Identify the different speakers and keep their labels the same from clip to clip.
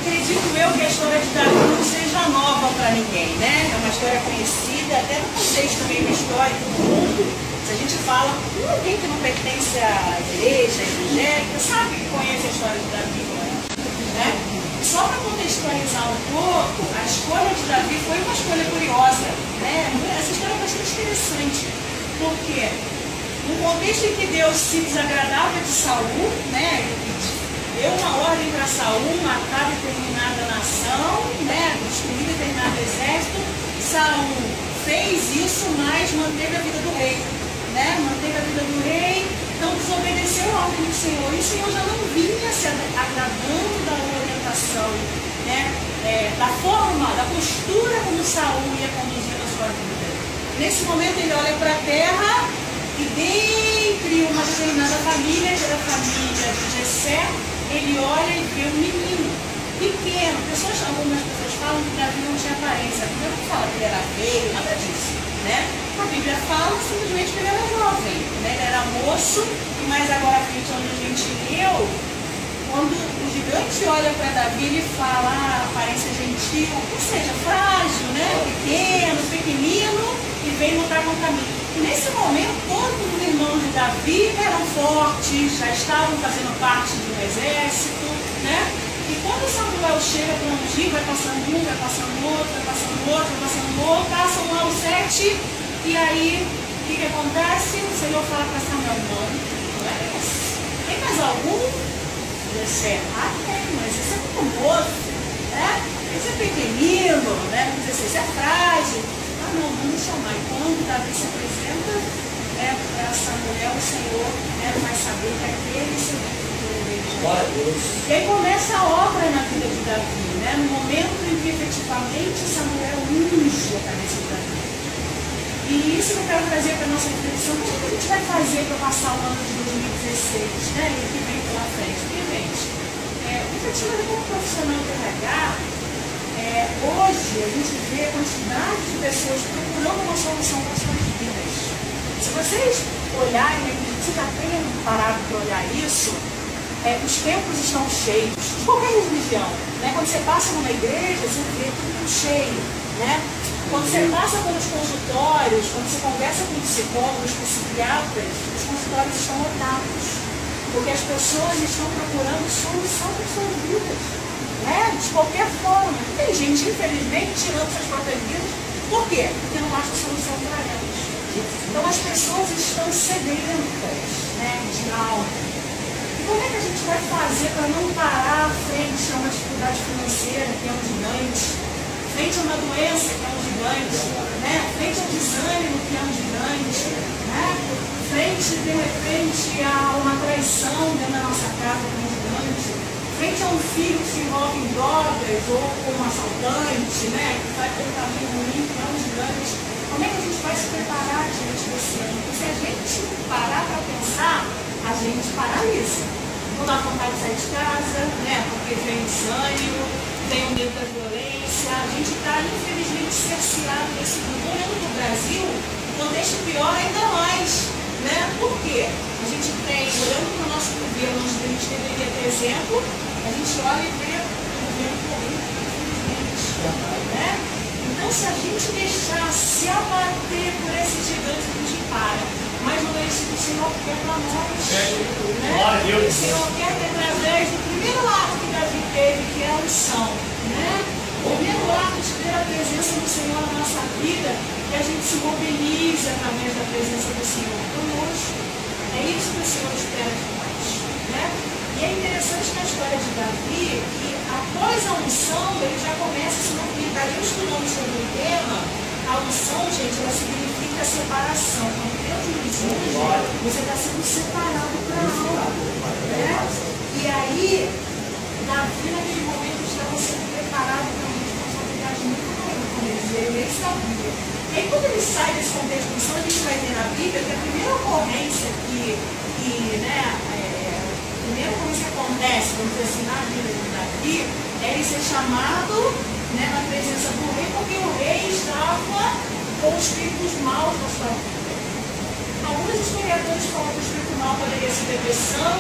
Speaker 1: Acredito eu que a história de Davi não seja nova para ninguém, né? É uma história conhecida, até no contexto meio histórico do mundo. Se a gente fala, alguém que não pertence à igreja evangélica, sabe que conhece a história de Davi, né? Só para contextualizar um pouco, a escolha de Davi foi uma escolha curiosa, né? Essa história é bastante interessante, porque no contexto em que Deus se desagradava de Saul, né? Deu uma ordem para Saul matar determinada nação, né? Destruir determinado exército. Saul fez isso, mas manteve a vida do rei, né? Manteve a vida do rei, então desobedeceu a ordem do Senhor. E o Senhor já não vinha se agradando da orientação, né? Da forma, da postura como Saul ia conduzir a sua vida. Nesse momento ele olha para a terra e dentre uma determinada família, que era a família de Jessé, ele olha e vê um menino pequeno. Algumas pessoas falam que Davi não tinha aparência. A Bíblia não fala que ele era feio, nada disso, né? A Bíblia fala simplesmente que ele era jovem, né? Ele era moço, mas agora frente onde a gente leu, quando o gigante olha para Davi, ele fala aparência gentil, ou seja, frágil, né? Pequeno, pequenino, e vem lutar contra mim. Nesse momento, todos os irmãos de Davi eram fortes, já estavam fazendo parte de um exército, né? E quando Samuel chega para ungir, vai passando um, vai passando outro, vai passando outro, vai passando outro, passam lá os 7, e aí, o que acontece? O Senhor fala para Samuel, não é esse. Tem mais algum? Esse tem, mas esse é muito moço, né? Esse é pequenino, né? Esse é frágil. Não, vamos chamar. E quando Davi se apresenta para Samuel, o Senhor vai saber que aquele seria o rei de Israel. E aí começa a obra na vida de Davi, né? No momento em que efetivamente Samuel unge a cabeça de Davi. E isso que eu quero trazer para a nossa reflexão. O que a gente vai fazer para passar o ano de 2016, né? E o que vem pela frente? Porque, gente, refletindo como profissional de RH, hoje a gente vê a quantidade de pessoas procurando uma solução para suas vidas. Se vocês olharem, se já tenham parado para olhar isso, os templos estão cheios, de qualquer religião. Né? Quando você passa numa igreja, você vê tudo cheio. Né? Quando você passa pelos consultórios, quando você conversa com psicólogos, psiquiatras, os consultórios estão lotados. Porque as pessoas estão procurando solução para suas vidas. De qualquer forma. Tem gente, infelizmente, tirando suas próprias vidas. Por quê? Porque não acha solução para elas. Então as pessoas estão sedentas, de algo. E como é que a gente vai fazer para não parar frente a uma dificuldade financeira, que é um gigante, frente a uma doença, que é um gigante, frente ao desânimo, que é um gigante, frente, de repente, a uma traição dentro da nossa casa, que é um gigante, frente a um filho que se envolve em drogas ou com um assaltante, que vai ter um caminho ruim, que é um gigante. Como é que a gente vai se preparar diante desse ano? Porque se a gente parar para pensar, a gente paralisa. Não dá vontade de sair de casa, porque vem desânimo, vem o medo da violência. A gente está, infelizmente, cerceado desse mundo. Olhando para o Brasil, o contexto pior ainda mais. Por quê? A gente tem, olhando para o nosso governo, onde a gente deveria ter exemplo, a gente olha e vê o governo correndo, infelizmente. Então, se a gente deixar se abater por esse gigante, a gente para. Mas não é isso que o Senhor quer para nós. O Senhor quer que através do primeiro ato que Davi teve, que é a unção. O primeiro ato de ter a presença do Senhor na nossa vida, que a gente se mobilize através da presença do Senhor conosco. É isso que o Senhor espera de nós. E é interessante que a história de Davi, que após a unção, ele já começa, se não me engano, estudando sobre o tema, a unção, gente, ela significa separação. Quando Deus nos unge, você está sendo separado para algo. E aí, Davi, naquele momento, estava sendo preparado para uma responsabilidade muito maior, como ele nem sabia. E aí, quando ele sai desse contexto de unção, a gente vai ver na Bíblia que a primeira ocorrência que acontece, vamos dizer assim, na vida de Davi, é ele ser chamado na presença do rei, porque o rei estava com os espíritos maus na sua vida. Alguns historiadores falam que o espírito mau poderia ser depressão,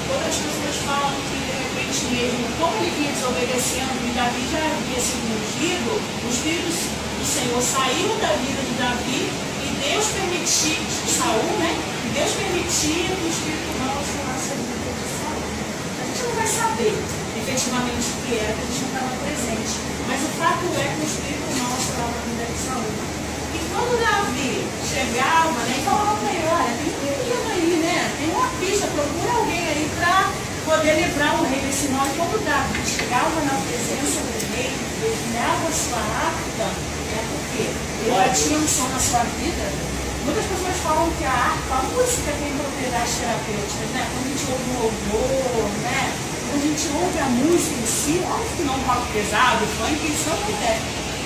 Speaker 1: outras pessoas falam que de consequentemente mesmo, como ele vinha desobedecendo e Davi já havia sido ungido, o Espírito do Senhor saiu da vida de Davi e Deus permitia, de Saul, né? E Deus permitia que o Espírito não assolasse a vida de Saul. A gente não vai saber efetivamente o que era, porque a gente não estava presente. Mas o fato é que o Espírito não assolava a vida de Saul. E quando Davi chegava, né, e falava para ele, olha, tem um menino aí, né? Tem uma pista, procura alguém aí para poder livrar o rei desse mal. E quando Davi chegava na presença do rei, ele olhava a sua harpa, né, porque ele já tinha um som na sua vida. Muitas pessoas falam que a harpa, a música tem propriedades terapêuticas, né? Quando a gente ouve um louvor, né? Quando a gente ouve a música em si, óbvio que não rock pesado, funk, isso não acontece.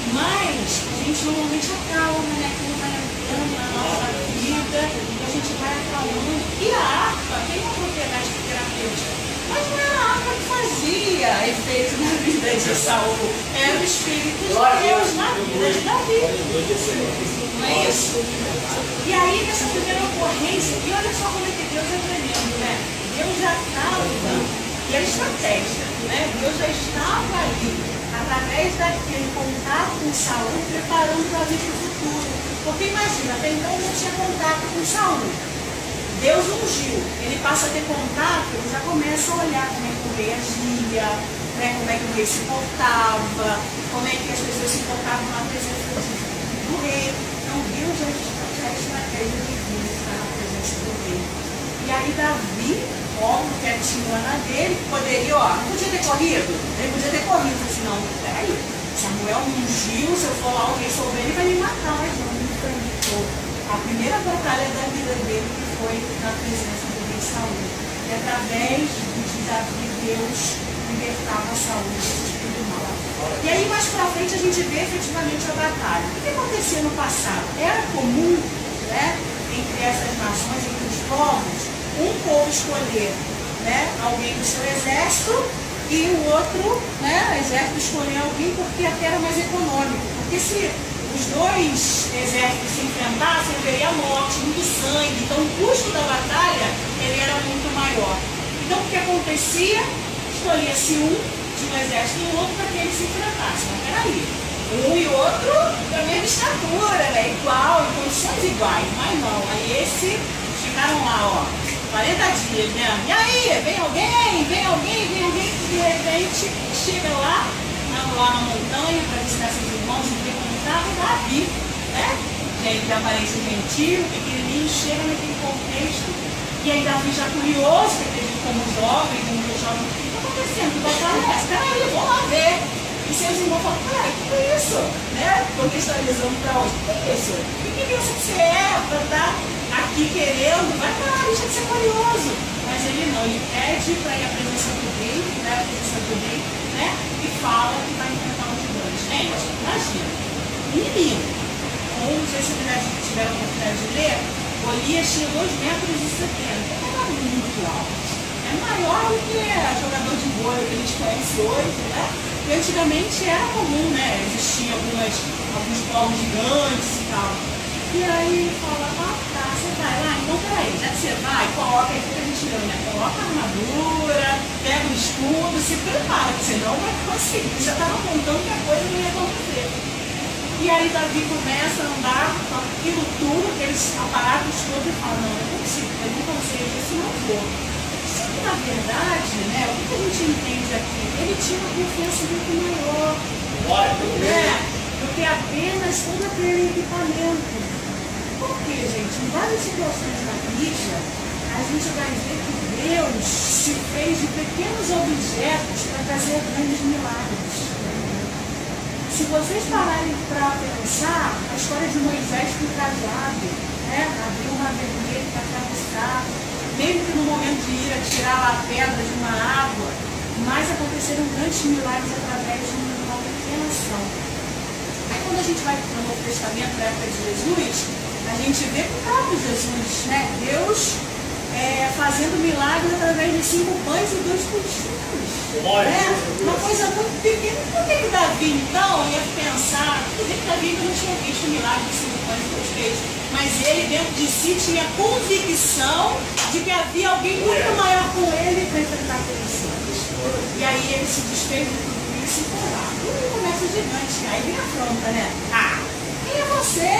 Speaker 1: Mas a gente normalmente acalma, né? Aquilo vai entrando na nossa vida e a gente vai acalmando. E a harpa tem uma propriedade terapêutica. Mas não era a harpa que fazia efeito na vida de Saul. Era o Espírito de Deus na vida de Davi. Não é isso? E aí, nessa primeira ocorrência, e olha só como é que Deus é tremendo, né? Deus já estava, e a estratégia, né? Deus já estava ali, através daquele contato com Saul, preparando Davi para o futuro. Porque imagina, até então não tinha contato com Saul. Deus ungiu, ele passa a ter contato, ele já começa a olhar como é que o rei agia, né, como é que o rei se portava, como é que as pessoas se portavam na presença do rei. Então Deus já é a estratégia divina estar na presença do rei. E aí Davi, óbvio, quietinho lá na dele, poderia, ó, não podia ter corrido, ele podia ter corrido, assim, não, peraí, Samuel me ungiu, se eu for lá o rei souber, ele vai me matar, mas não, ele enfrentou a primeira batalha da vida dele, que foi na presença do rei Saul. E através de Davi, Deus libertava Saul desse espírito mal. E aí, mais pra frente, a gente vê efetivamente a batalha. O que acontecia no passado? Era comum, né, entre essas nações, entre os povos, um povo escolher, né, alguém do seu exército e o outro, né, exército escolher alguém porque até era mais econômico. Porque se os dois exércitos se enfrentassem, haveria morte, muito sangue. Então o custo da batalha ele era muito maior. Então o que acontecia? Escolhia-se um de um exército e o outro para que eles se enfrentassem. Mas peraí, um e outro da mesma estatura, né, igual, em condições iguais. Mas não, aí esses ficaram lá, ó, 40 dias, né? E aí, vem alguém, que de repente chega lá na montanha para visitar seus irmãos e ver como estava Davi, né? Gente de aparência gentil, pequenininho, chega naquele contexto. E aí Davi já curioso, que acredito como jovem, o que está acontecendo? Que batalha é essa? Peraí, vou lá ver. E seus irmãos falam, cara, o que é isso? Né? Contextualizando para onde? O que é isso? O que pensa que você é para estar aqui querendo? Vai para lá, deixa de ser curioso. Mas ele não, ele pede para ir à presença do rei, né? A presença do rei, né? E fala que vai enfrentar um gigante. Gente, imagina, menino, ou não sei se vocês já tiveram a oportunidade de ler, Golias tinha 2,70 metros, era muito alto. É maior do que jogador de vôlei que a gente conhece hoje, né? E antigamente era comum, né? Existiam alguns povos gigantes e tal. E aí ele fala, ah tá, você vai lá, então peraí, já que você vai, coloca aí, fica retirando, né? Coloca a armadura, pega o escudo, se prepara, porque senão vai conseguir. Já estava contando que a coisa não ia acontecer. E aí Davi começa a andar com aquilo tudo, aqueles aparatos todos, e fala, não, eu não consigo, se não for. Só que na verdade, né, o que a gente entende aqui? Ele tinha uma confiança muito maior, né, do que apenas todo aquele equipamento. Por quê, gente? Em várias situações da Bíblia, a gente vai ver que Deus se fez de pequenos objetos para fazer grandes milagres. Se vocês pararem para pensar, a história de Moisés com o cajado, né? Abriu uma vermelha para atravessar, mesmo que no momento de ir tirar a pedra de uma água, mas aconteceram grandes milagres através de uma pequena ação. Aí quando a gente vai para o Novo Testamento, na época de Jesus, a gente vê o próprio Jesus, né? Deus fazendo milagres através de 5 pães e 2 peixinhos. Uma coisa muito pequena. Por que Davi, então, ia pensar? Por que Davi não tinha visto o milagre de 5 anos que Deus fez? Mas ele, dentro de si, tinha convicção de que havia alguém muito maior com ele para enfrentar aqueles sonhos. E aí ele se desfez de tudo isso e foi lá. E começa o gigante. Aí vem a afronta, né? Ah, quem é você?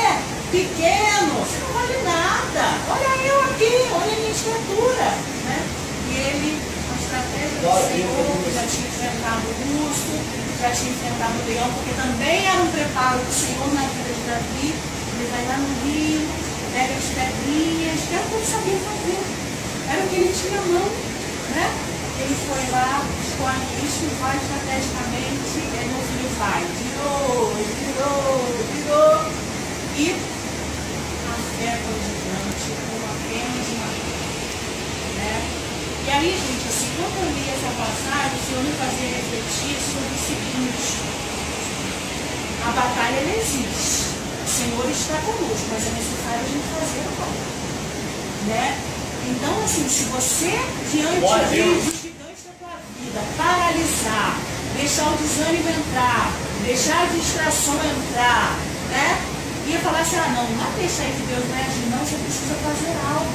Speaker 1: Pequeno, você não vale nada. Olha eu aqui, olha a minha estatura. Né? E ele, com a estratégia do Senhor, que já tinha enfrentado o urso, já tinha enfrentado o leão, porque também era um preparo do Senhor na vida de Davi. Ele vai lá no rio, pega as pedrinhas, que era o que ele sabia fazer. Era o que ele tinha à mão. Né? Ele foi lá, escolhe isso e vai estrategicamente, e meu filho vai, virou. E afeta o gigante como apenas uma coisa. Né? E aí, gente, assim, quando eu li essa passagem, o Senhor me fazia refletir sobre o seguinte: a batalha ela existe. O Senhor está conosco, mas é necessário a gente fazer a obra. Né? Então, assim, se você, diante dos gigantes da tua vida, paralisar, deixar o desânimo entrar, deixar a distração entrar, né? Ia falar assim, não vai deixar aí que Deus vai agir, não, você precisa fazer algo.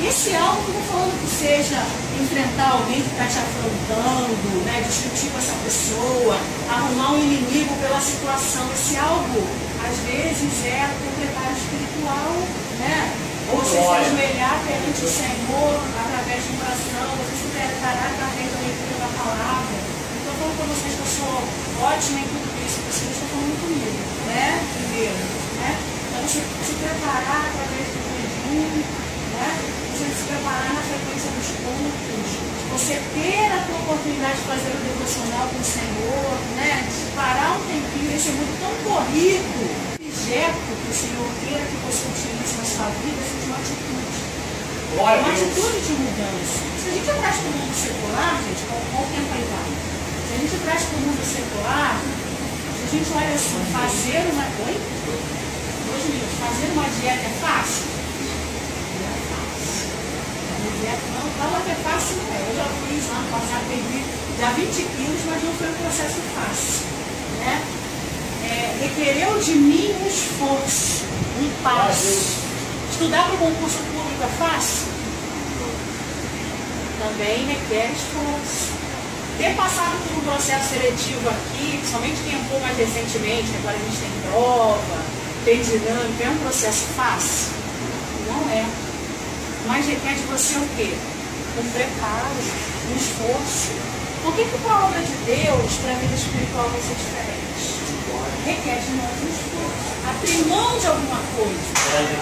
Speaker 1: Esse algo, não estou falando que seja enfrentar alguém que está te afrontando, né, discutir com essa pessoa, arrumar um inimigo pela situação. Esse algo, às vezes, é o preparo espiritual, né? Ou você se ajoelhar perante o Senhor através de oração, você se preparar através da leitura da palavra. Então, eu falo para vocês que eu sou ótima em tudo isso, vocês estão falando comigo, né? Primeiro, né? Então, você se preparar através do jejum, né? Você se preparar na frequência dos cultos, você ter a tua oportunidade de fazer o devocional com o Senhor, né? De parar um tempinho nesse mundo tão corrido. Objeto que o Senhor queira que você utilize na sua vida seja uma atitude. Uma atitude de mudança. Se a gente traz para o mundo secular, gente, qual o tempo aí vai? Se a gente traz para o mundo secular, se a gente olha assim, fazer uma. Oi? 2 minutos. Fazer uma dieta é fácil? Não é fácil. Uma dieta não, fala que é fácil, não é. Eu já fiz lá no passado, perdi já 20 quilos, mas não foi um processo fácil. Né? Requereu de mim um esforço, um passo. Estudar para o concurso público é fácil? Também requer esforço. Ter passado por um processo seletivo aqui, principalmente quem entrou mais recentemente, agora a gente tem prova, tem dinâmica, é um processo fácil? Não é. Mas requer de você o quê? Um preparo, um esforço. Por que para a obra de Deus, para a vida espiritual vai ser diferente? Requer de nós um esforço. Abrir mão de alguma coisa.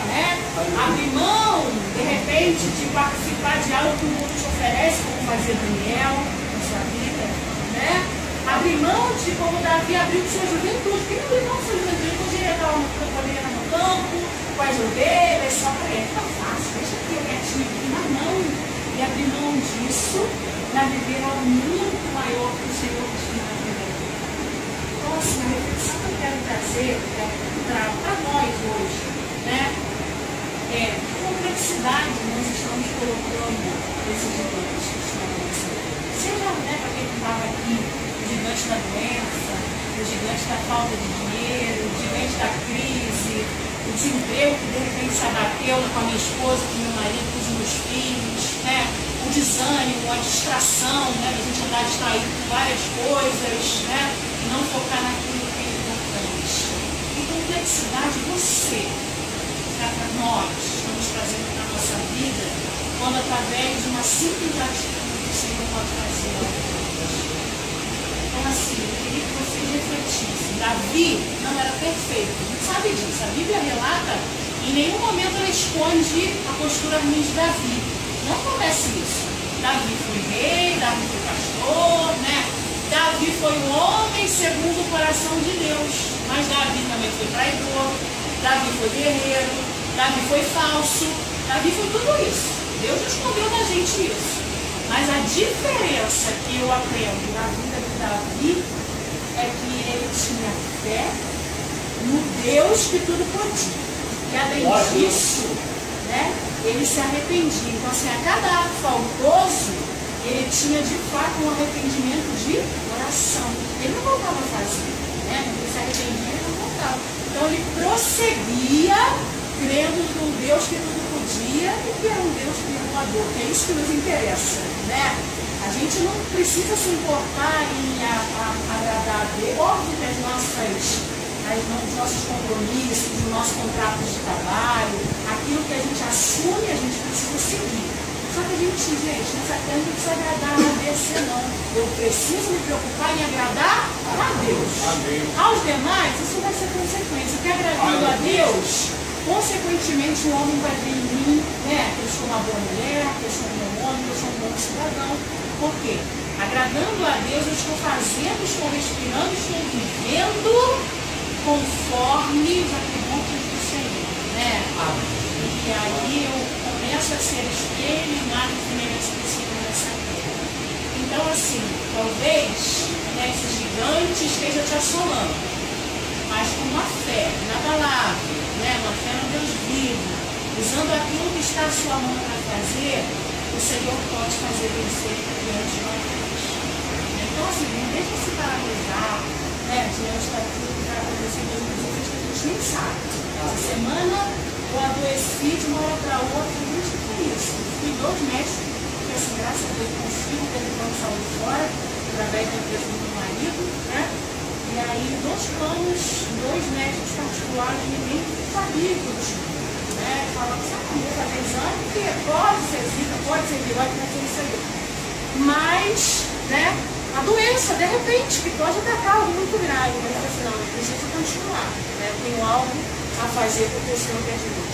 Speaker 1: Né? Abrir mão, de repente, de participar de algo que o mundo te oferece, como fazer Daniel na sua vida. Né? Abrir mão de, como Davi abriu sua juventude. Quem abriu mão de sua juventude? Ele poderia estar no campo, com as ovelhas, só para ele. Tá fácil, deixa aqui eu quietinho aqui, mas não. E abrir mão disso para viver algo muito maior que o Senhor tinha na vida. Então, assim, a reflexão que eu quero trazer para nós hoje, né, é que complexidade nós estamos colocando nesses gigantes que estão acontecendo. Seja, né, para quem não estava aqui, o gigante da doença, o gigante da falta de dinheiro, o gigante da crise, o desemprego que de repente se abateu com a minha esposa, com o meu marido, com os meus filhos, né? O desânimo, a distração, né? A gente andar distraído com várias coisas, né? E não focar naquilo que é importante. E complexidade você, nós estamos trazendo para a nossa vida, quando através de uma simples atitude o Senhor pode fazer. Então, assim, eu queria que vocês refletissem. Davi não era perfeito, a gente sabe disso. A Bíblia relata, em nenhum momento ela esconde a postura ruim de Davi. Não acontece isso. Davi foi rei, Davi foi pastor, né? Davi foi um homem segundo o coração de Deus. Mas Davi também foi traidor, Davi foi guerreiro, Davi foi falso, Davi foi tudo isso. Deus escondeu da gente isso. Mas a diferença que eu aprendo na vida de Davi é que ele tinha fé no Deus que tudo podia. E além disso, né, ele se arrependia. Então, assim, a cada ato faltoso, ele tinha de fato um arrependimento de oração. Ele não voltava a fazer, né? Ele se arrependia e não voltava. Então ele prosseguia crendo no Deus que tudo podia e que era um Deus perdoador, que é isso que nos interessa, né? A gente não precisa se importar em agradar a Deus. Óbvio que os nossos compromissos, o nosso contrato de trabalho, aquilo que a gente assume, a gente precisa seguir. Só que a gente não precisa agradar a Deus, não. Eu preciso me preocupar em agradar a Deus. Aos demais, isso vai ser consequência. Porque agradando a Deus, consequentemente o homem vai ver em mim, né? Que eu sou uma boa mulher, que eu sou um bom homem, que eu sou um bom cidadão. Por quê? Agradando a Deus, eu estou fazendo, estou respirando, estou vivendo conforme os atributos do Senhor, né? E aí eu começo a ser espelho e imagem e semelhança do Senhor nessa terra. Então, assim, talvez esse gigante esteja te assolando, mas com uma fé inabalável, né? Uma fé no Deus vivo, usando aquilo que está à sua mão para fazer, o Senhor pode fazer vencer diante de nós. Então, assim, não deixa se paralisar, né? Diante daquilo que está acontecendo em 2020, que a gente nem sabe. Essa semana eu adoeci de uma hora para outra, gente, o que é isso? Fui 2 médicos, porque assim, graças a Deus, consigo ter plano de saúde fora, através da empresa do meu marido, né? E aí, 2 planos, 2 médicos particulares, ninguém sabia que eu tinha, né? Falava que sabe, vou fazer exame, porque pode ser zika, pode ser virose, pode ser isso aí. Mas, né? A doença, de repente, que pode atacar algo muito grave, mas assim, não, eu preciso continuar, né? Eu tenho algo a fazer porque o Senhor quer de mim.